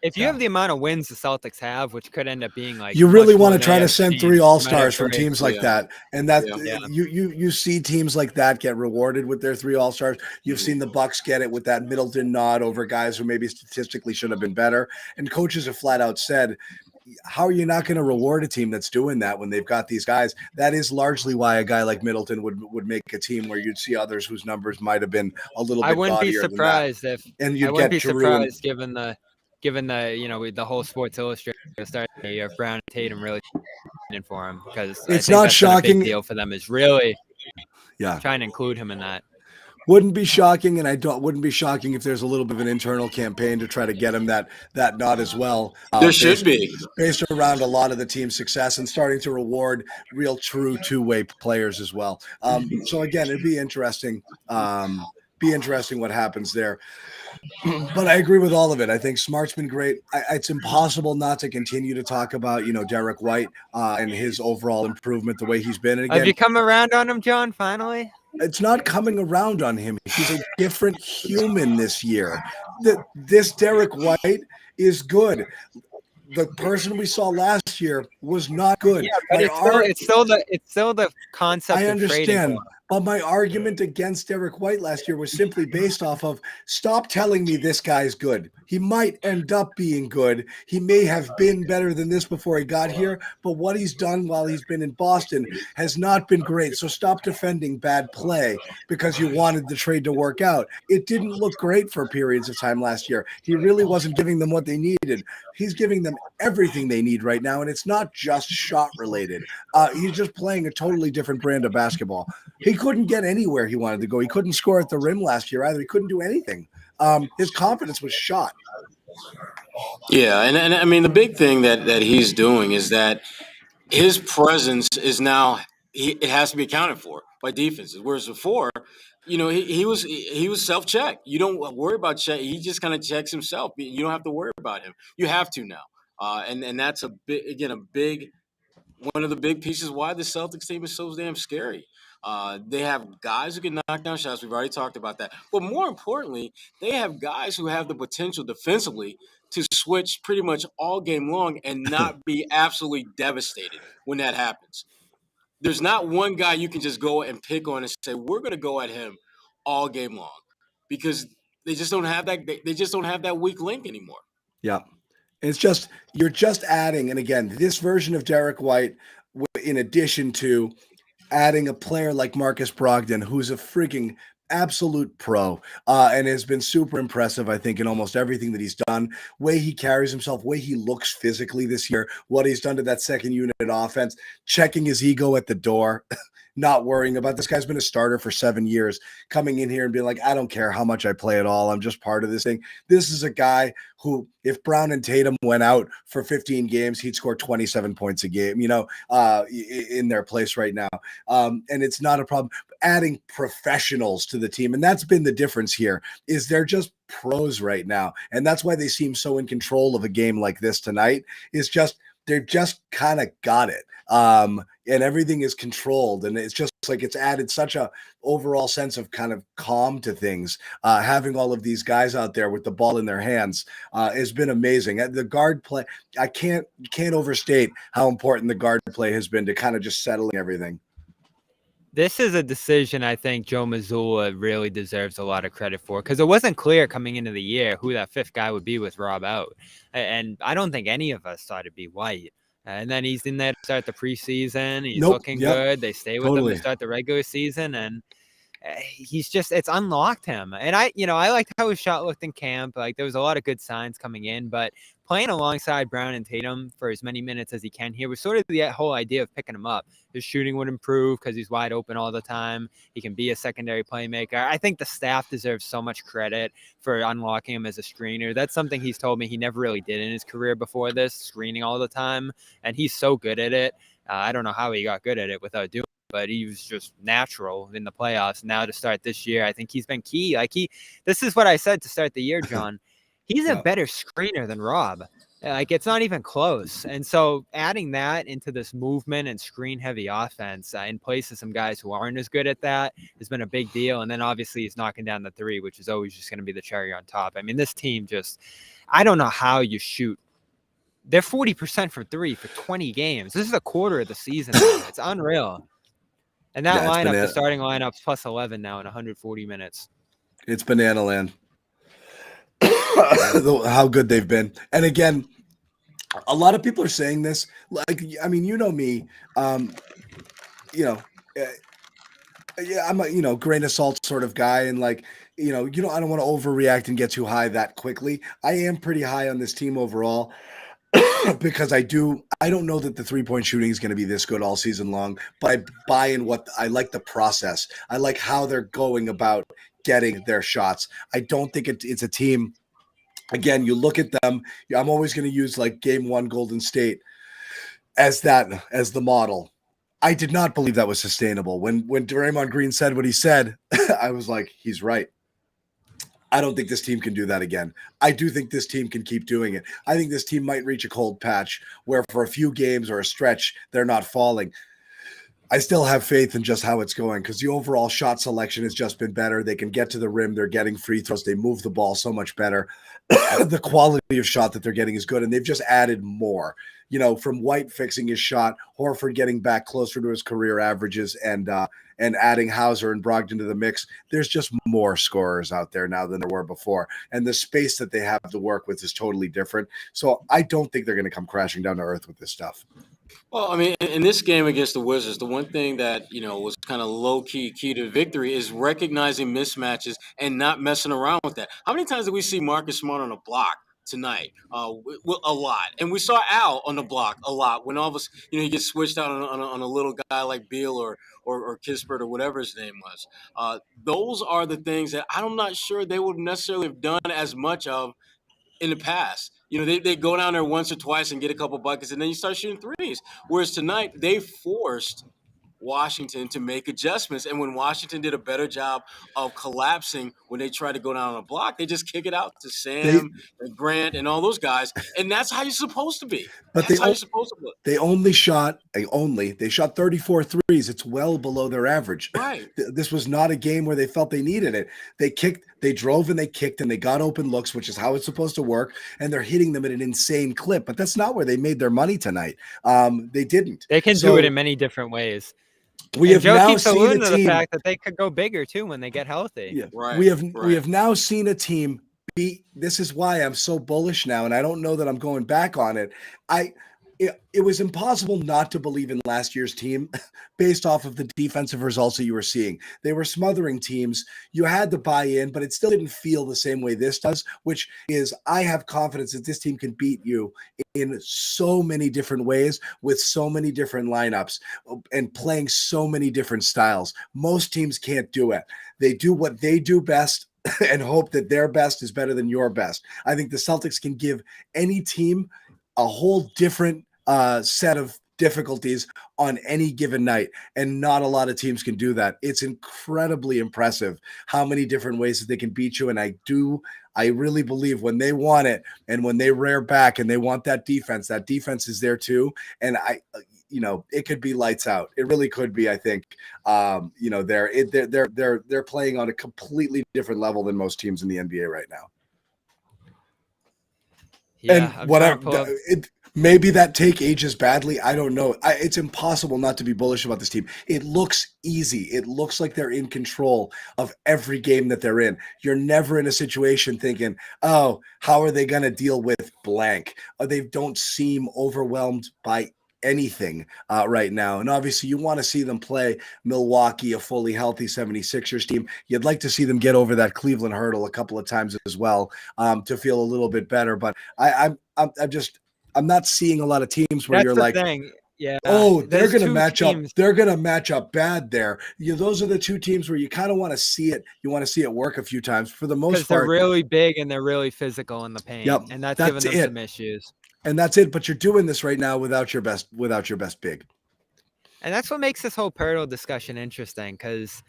If you have the amount of wins the Celtics have, which could end up being like, you really want to try to send 3 all-stars from teams like that, and that you see teams like that get rewarded with their 3 all-stars. You've seen the Bucks get it with that Middleton nod over guys who maybe statistically should have been better, and coaches have flat out said, how are you not going to reward a team that's doing that when they've got these guys? That is largely why a guy like Middleton would make a team where you'd see others whose numbers might have been a little bit. I wouldn't be surprised if, and you'd get Drew given the whole Sports Illustrated start of Brown and Tatum really in for him, because it's not shocking. A big deal for them is really trying to include him in that. Wouldn't be shocking, and wouldn't be shocking if there's a little bit of an internal campaign to try to get him that nod as well. There should be, based around a lot of the team's success and starting to reward real, true two-way players as well. So again, it'd be interesting. Be interesting what happens there. But I agree with all of it. I think Smart's been great. It's impossible not to continue to talk about, Derek White and his overall improvement, the way he's been. And again, have you come around on him, John, finally? It's not coming around on him. He's a different human this year. This Derek White is good. The person we saw last year was not good. Yeah, but it's still the concept. I understand. But my argument against Derek White last year was simply based off of stop telling me this guy's good. He might end up being good. He may have been better than this before he got here, but what he's done while he's been in Boston has not been great. So stop defending bad play because you wanted the trade to work out. It didn't look great for periods of time last year. He really wasn't giving them what they needed. He's giving them everything they need right now, and it's not just shot related. He's just playing a totally different brand of basketball. He couldn't get anywhere he wanted to go. He couldn't score at the rim last year either. He couldn't do anything. His confidence was shot. Yeah, and I mean the big thing that he's doing is that his presence is now it has to be accounted for by defenses. Whereas before, he was self-check. You don't worry about check. He just kind of checks himself. You don't have to worry about him. You have to now, and that's one of the big pieces why the Celtics team is so damn scary. They have guys who can knock down shots. We've already talked about that. But more importantly, they have guys who have the potential defensively to switch pretty much all game long and not be absolutely devastated when that happens. There's not one guy you can just go and pick on and say, we're going to go at him all game long because they just don't have that. They just don't have that weak link anymore. Yeah. It's just, you're just adding, and again, this version of Derek White, in addition to adding a player like Marcus Brogdon, who's a freaking absolute pro and has been super impressive, I think, in almost everything that he's done, way he carries himself, way he looks physically this year, what he's done to that second unit offense, checking his ego at the door, not worrying about this guy's been a starter for 7 years, coming in here and being like, I don't care how much I play at all. I'm just part of this thing. This is a guy who, if Brown and Tatum went out for 15 games, he'd score 27 points a game, in their place right now. And it's not a problem. Adding professionals to the team, and that's been the difference here, is they're just pros right now. And that's why they seem so in control of a game like this tonight, is just they've just kind of got it. And everything is controlled, and it's just like it's added such a overall sense of kind of calm to things. Having all of these guys out there with the ball in their hands has been amazing. The guard play, I can't overstate how important the guard play has been to kind of just settling everything. This is a decision I think Joe Mazzulla really deserves a lot of credit for, because it wasn't clear coming into the year who that fifth guy would be with Rob out. And I don't think any of us thought it'd be White. And then he's in there to start the preseason. He's looking good. They stay with him to start the regular season. And it's unlocked him. And I liked how his shot looked in camp. Like, there was a lot of good signs coming in, but playing alongside Brown and Tatum for as many minutes as he can here was sort of the whole idea of picking him up. His shooting would improve because he's wide open all the time. He can be a secondary playmaker. I think the staff deserves so much credit for unlocking him as a screener. That's something he's told me he never really did in his career before this, screening all the time. And he's so good at it. I don't know how he got good at it without doing it, but he was just natural in the playoffs. Now to start this year, I think he's been key. This is what I said to start the year, John. He's a better screener than Rob. It's not even close. And so adding that into this movement and screen-heavy offense in place of some guys who aren't as good at that has been a big deal. And then obviously he's knocking down the three, which is always just going to be the cherry on top. I mean, this team I don't know how you shoot. They're 40% from three for 20 games. This is a quarter of the season. It's unreal. And that lineup, the starting lineup's plus 11 now in 140 minutes. It's banana land. How good they've been. And again, a lot of people are saying this. Like, I mean, you know me. I'm a grain of salt sort of guy, and I don't want to overreact and get too high that quickly. I am pretty high on this team overall. Because I don't know that the 3-point shooting is going to be this good all season long, but I buy in I like the process. I like how they're going about getting their shots. I don't think it's a team. Again, you look at them. I'm always going to use like Game 1 Golden State as the model. I did not believe that was sustainable. When Draymond Green said what he said, I was like, he's right. I don't think this team can do that again. I do think this team can keep doing it. I think this team might reach a cold patch where for a few games or a stretch, they're not falling. I still have faith in just how it's going because the overall shot selection has just been better. They can get to the rim. They're getting free throws. They move the ball so much better. The quality of shot that they're getting is good, and they've just added more. From White fixing his shot, Horford getting back closer to his career averages, and adding Hauser and Brogdon to the mix. There's just more scorers out there now than there were before, and the space that they have to work with is totally different. So I don't think they're going to come crashing down to earth with this stuff. Well, I mean, in this game against the Wizards, the one thing that, was kind of low-key to victory is recognizing mismatches and not messing around with that. How many times did we see Marcus Smart on a block tonight? A lot. And we saw Al on the block a lot when all of us, he gets switched out on a little guy like Beal or Kispert or whatever his name was. Those are the things that I'm not sure they would necessarily have done as much of in the past. They go down there once or twice and get a couple buckets, and then you start shooting threes. Whereas tonight, they forced Washington to make adjustments. And when Washington did a better job of collapsing when they tried to go down on a block, they just kick it out to Sam and Grant and all those guys. And that's how you're supposed to be. But that's how you're supposed to look. They shot 34 threes. It's well below their average. Right. This was not a game where they felt they needed it. They drove and they kicked and they got open looks, which is how it's supposed to work. And they're hitting them at an insane clip. But that's not where they made their money tonight. They didn't. They can do it in many different ways. We have Joe now keeps seen alluding a to team. the fact that they could go bigger too when they get healthy. Yeah, right. We have now seen a team beat. This is why I'm so bullish now, and I don't know that I'm going back on it. It was impossible not to believe in last year's team based off of the defensive results that you were seeing. They were smothering teams. You had to buy in, but it still didn't feel the same way this does, which is I have confidence that this team can beat you in so many different ways with so many different lineups and playing so many different styles. Most teams can't do it. They do what they do best and hope that their best is better than your best. I think the Celtics can give any team a whole different set of difficulties on any given night, and not a lot of teams can do that. It's incredibly impressive how many different ways that they can beat you, and I really believe when they want it and when they rear back and they want that defense is there too, and it could be lights out. It really could be. I think they're playing on a completely different level than most teams in the NBA right now. Yeah, and maybe that take ages badly. I don't know. It's impossible not to be bullish about this team. It looks easy. It looks like they're in control of every game that they're in. You're never in a situation thinking, oh, how are they going to deal with blank? They don't seem overwhelmed by anything right now. And obviously you want to see them play Milwaukee, a fully healthy 76ers team. You'd like to see them get over that Cleveland hurdle a couple of times as well to feel a little bit better. But I'm not seeing a lot of teams where you're like, thing. Yeah. Oh, they're going to match up. They're going to match up bad there. Those are the two teams where you kind of want to see it. You want to see it work a few times. For the most part, they're really big and they're really physical in the paint. Yep, and that's giving them some issues. And that's it. But you're doing this right now without your best big. And that's what makes this whole Pirtle discussion interesting, because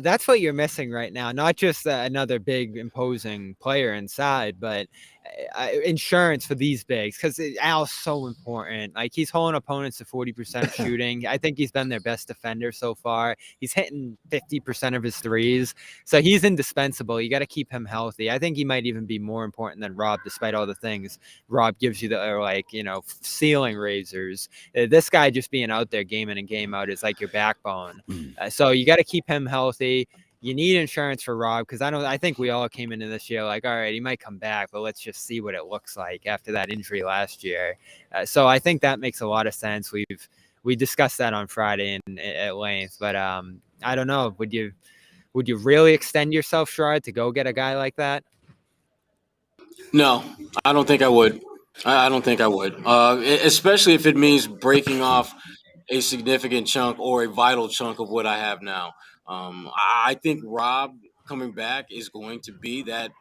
that's what you're missing right now. Not just another big imposing player inside, but insurance for these bigs, because Al's so important. Like, he's holding opponents to 40% shooting. I think he's been their best defender so far. He's hitting 50% of his threes, so he's indispensable. You got to keep him healthy. I think he might even be more important than Rob, despite all the things Rob gives you that are like, ceiling raisers. This guy just being out there game in and game out is like your backbone. So you got to keep him healthy. You need insurance for Rob, because I think we all came into this year like, all right, he might come back, but let's just see what it looks like after that injury last year. So I think that makes a lot of sense. We discussed that on Friday at length, but I don't know. Would you really extend yourself, Sherrod, to go get a guy like that? No, I don't think I would. I don't think I would, especially if it means breaking off a significant chunk or a vital chunk of what I have now. I think Rob coming back is going to be that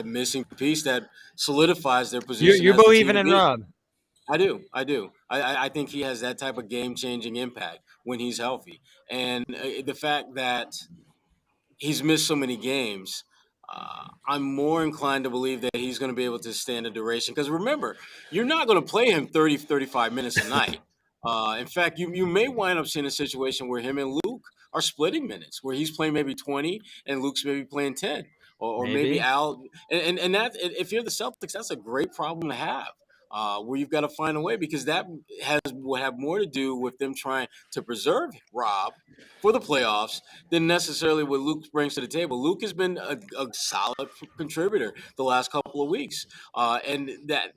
missing piece that solidifies their position You as the believe team to in beat. Rob? I do. I think he has that type of game-changing impact when he's healthy. And the fact that he's missed so many games, I'm more inclined to believe that he's going to be able to stand a duration. Because remember, you're not going to play him 30, 35 minutes a night. In fact, you may wind up seeing a situation where him and Luke are splitting minutes, where he's playing maybe 20 and Luke's maybe playing 10. Or maybe Maybe. Al. And that, if you're the Celtics, that's a great problem to have. Where you've got to find a way, because that will have more to do with them trying to preserve Rob for the playoffs than necessarily what Luke brings to the table. Luke has been a solid contributor the last couple of weeks, and that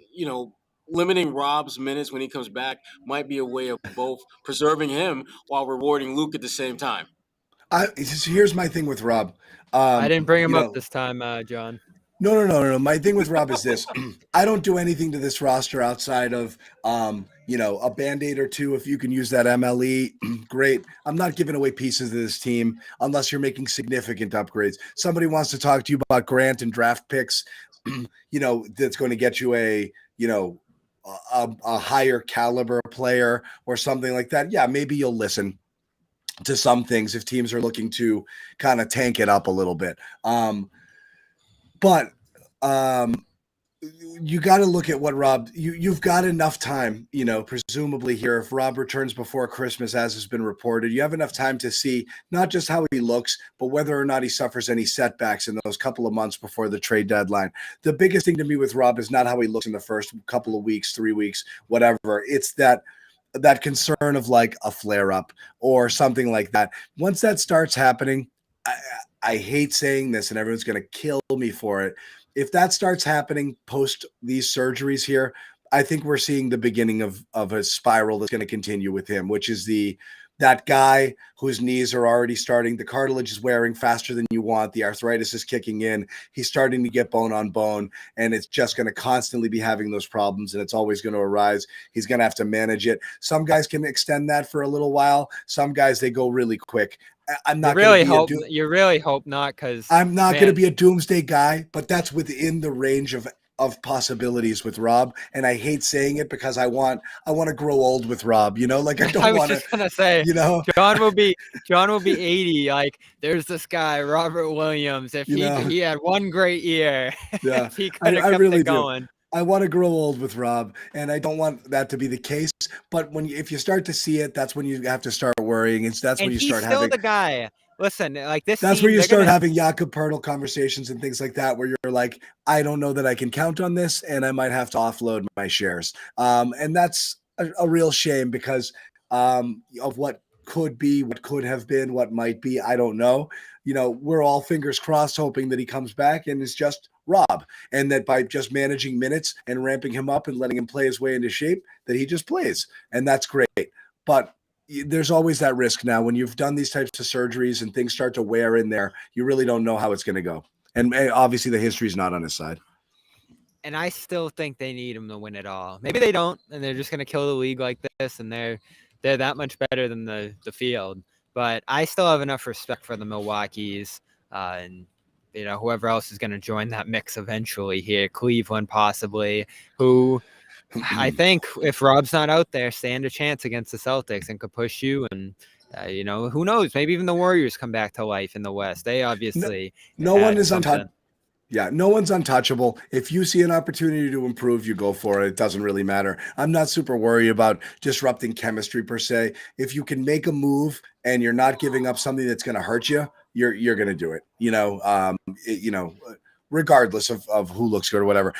limiting Rob's minutes when he comes back might be a way of both preserving him while rewarding Luke at the same time. Here's my thing with Rob. I didn't bring him up this time, John. No. My thing with Rob is this. I don't do anything to this roster outside of, a Band-Aid or two. If you can use that MLE, great. I'm not giving away pieces of this team unless you're making significant upgrades. Somebody wants to talk to you about Grant and draft picks, that's going to get you a higher caliber player or something like that. Yeah, maybe you'll listen to some things if teams are looking to kind of tank it up a little bit. But you got to look at what Rob, you've got enough time, presumably here, if Rob returns before Christmas, as has been reported, you have enough time to see not just how he looks, but whether or not he suffers any setbacks in those couple of months before the trade deadline. The biggest thing to me with Rob is not how he looks in the first couple of weeks, 3 weeks, whatever. It's that concern of like a flare up or something like that. Once that starts happening, I hate saying this and everyone's going to kill me for it. If that starts happening post these surgeries here, I think we're seeing the beginning of a spiral that's going to continue with him, which is that guy whose knees are already starting, the cartilage is wearing faster than you want, the arthritis is kicking in, he's starting to get bone on bone, and it's just going to constantly be having those problems, and it's always going to arise. He's going to have to manage it. Some guys can extend that for a little while. Some guys, they go really quick. I'm not You really hope not, because I'm not going to be a doomsday guy, but that's within the range of possibilities with Rob. And I hate saying it because I want to grow old with Rob, like I don't want to. I was just going to say, John will be 80. Like, there's this guy, Robert Williams. If he had one great year, yeah, if he could have kept really it going. I want to grow old with Rob, and I don't want that to be the case. But if you start to see it, that's when you have to start worrying. That's when you start having. He's still the guy. Listen, like this. That's where you start having Jakob Pertl conversations and things like that, where you're like, I don't know that I can count on this, and I might have to offload my shares. And that's a real shame because of what could be, what could have been, what might be. I don't know. We're all fingers crossed, hoping that he comes back and is just Rob, and that by just managing minutes and ramping him up and letting him play his way into shape, that he just plays, and that's great. But there's always that risk now when you've done these types of surgeries and things start to wear in there. You really don't know how it's going to go, and obviously the history is not on his side. And I still think they need him to win it all. Maybe they don't, and they're just going to kill the league like this, and they're that much better than the field. But I still have enough respect for the Milwaukees and whoever else is going to join that mix eventually here, Cleveland possibly, who I think if Rob's not out there, stand a chance against the Celtics and could push you. And who knows? Maybe even the Warriors come back to life in the West. They obviously no one is untouchable. Yeah, no one's untouchable. If you see an opportunity to improve, you go for it. It doesn't really matter. I'm not super worried about disrupting chemistry per se. If you can make a move and you're not giving up something that's going to hurt you, you're going to do it. Regardless of who looks good or whatever.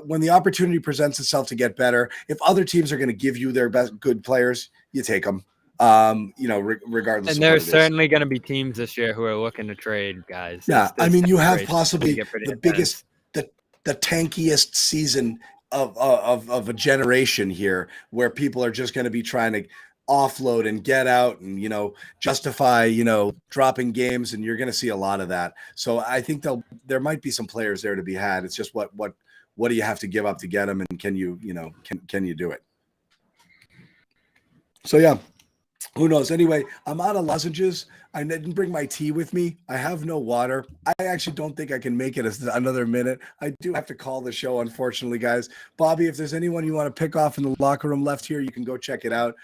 When the opportunity presents itself to get better, if other teams are going to give you their best good players, you take them. Regardless. And there's certainly going to be teams this year who are looking to trade guys. Yeah, I mean, you have possibly the biggest, the tankiest season of a generation here, where people are just going to be trying to offload and get out and justify dropping games, and you're going to see a lot of that. So I think there might be some players there to be had. It's just what do you have to give up to get them, and can you can you do it? So yeah. Who knows? Anyway, I'm out of lozenges. I didn't bring my tea with me. I have no water. I actually don't think I can make it another minute. I do have to call the show, unfortunately, guys. Bobby, if there's anyone you want to pick off in the locker room left here, you can go check it out.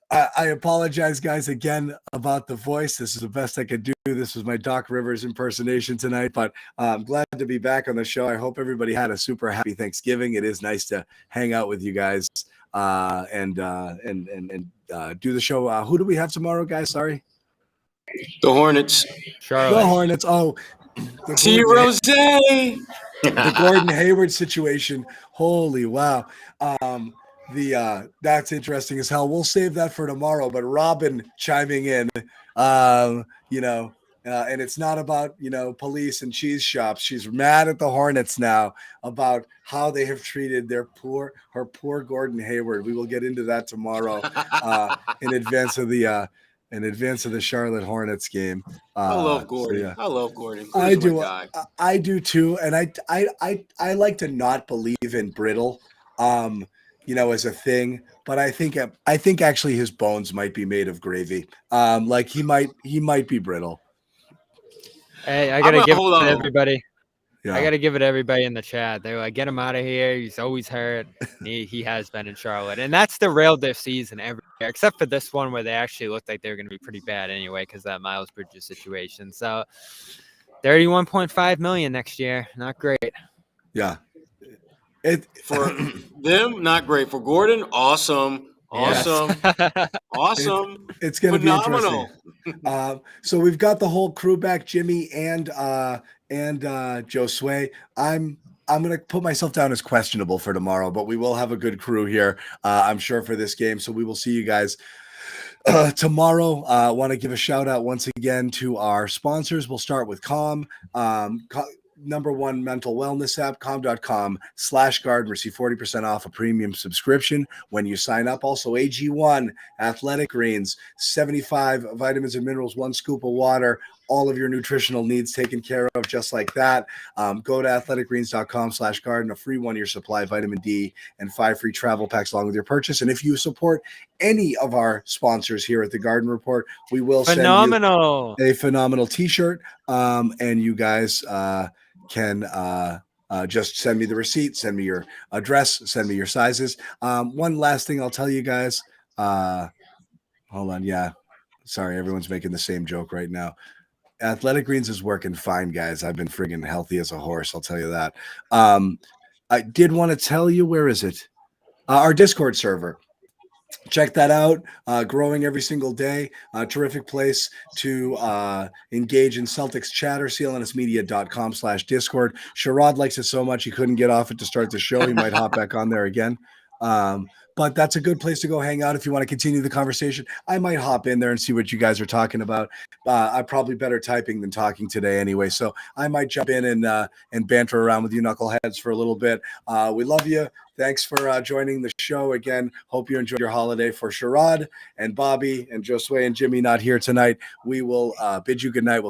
I apologize, guys, again about the voice. This is the best I could do. This was my Doc Rivers impersonation tonight, but I'm glad to be back on the show. I hope everybody had a super happy Thanksgiving. It is nice to hang out with you guys and do the show. Who do we have tomorrow, guys? Sorry. The Hornets. Charlotte. The Hornets. Oh, T. Rose. The Gordon Hayward situation. Holy wow. That's interesting as hell. We'll save that for tomorrow. But Robin chiming in, and it's not about police and cheese shops. She's mad at the Hornets now about how they have treated her poor Gordon Hayward. We will get into that tomorrow in advance of the Charlotte Hornets game. I love Gordon. So, yeah. I love Gordon. I do. I do too, and I like to not believe in brittle. As a thing, but I think actually his bones might be made of gravy. Like he might be brittle. Hey, I gotta give it to everybody. Yeah. I gotta give it to everybody in the chat. They're like, get him out of here. He's always hurt. He has been in Charlotte, and that's derailed their season every year, except for this one where they actually looked like they were going to be pretty bad anyway because that Miles Bridges situation. So, $31.5 million next year, not great. Yeah. For them, not great. For Gordon, awesome. Awesome. It's going to be interesting. So we've got the whole crew back, Jimmy and Josue. I'm going to put myself down as questionable for tomorrow, but we will have a good crew here, I'm sure, for this game. So we will see you guys tomorrow. I want to give a shout out once again to our sponsors. We'll start with Calm. #1 mental wellness app, calm.com/garden. Receive 40% off a premium subscription when you sign up. Also, AG1 Athletic Greens, 75 vitamins and minerals, 1 scoop of water, all of your nutritional needs taken care of just like that. Go to athleticgreens.com/garden, a free 1-year supply of vitamin D and 5 free travel packs along with your purchase. And if you support any of our sponsors here at the Garden Report, we will send you a phenomenal t-shirt. And you guys can just send me the receipt, send me your address, send me your sizes. One last thing I'll tell you guys. Hold on. Yeah. Sorry. Everyone's making the same joke right now. Athletic Greens is working fine, guys. I've been friggin' healthy as a horse. I'll tell you that. I did want to tell you, where is it? Our Discord server. Check that out. Growing every single day. Terrific place to engage in Celtics chatter. CLNSmedia.com/Discord. Sherrod likes it so much he couldn't get off it to start the show. He might hop back on there again. But that's a good place to go hang out if you want to continue the conversation. I might hop in there and see what you guys are talking about. I'm probably better typing than talking today anyway, so I might jump in and banter around with you knuckleheads for a little bit. We love you. Thanks for joining the show again. Hope you enjoyed your holiday. For Sherrod and Bobby and Josue and Jimmy not here tonight, we will bid you good night. We'll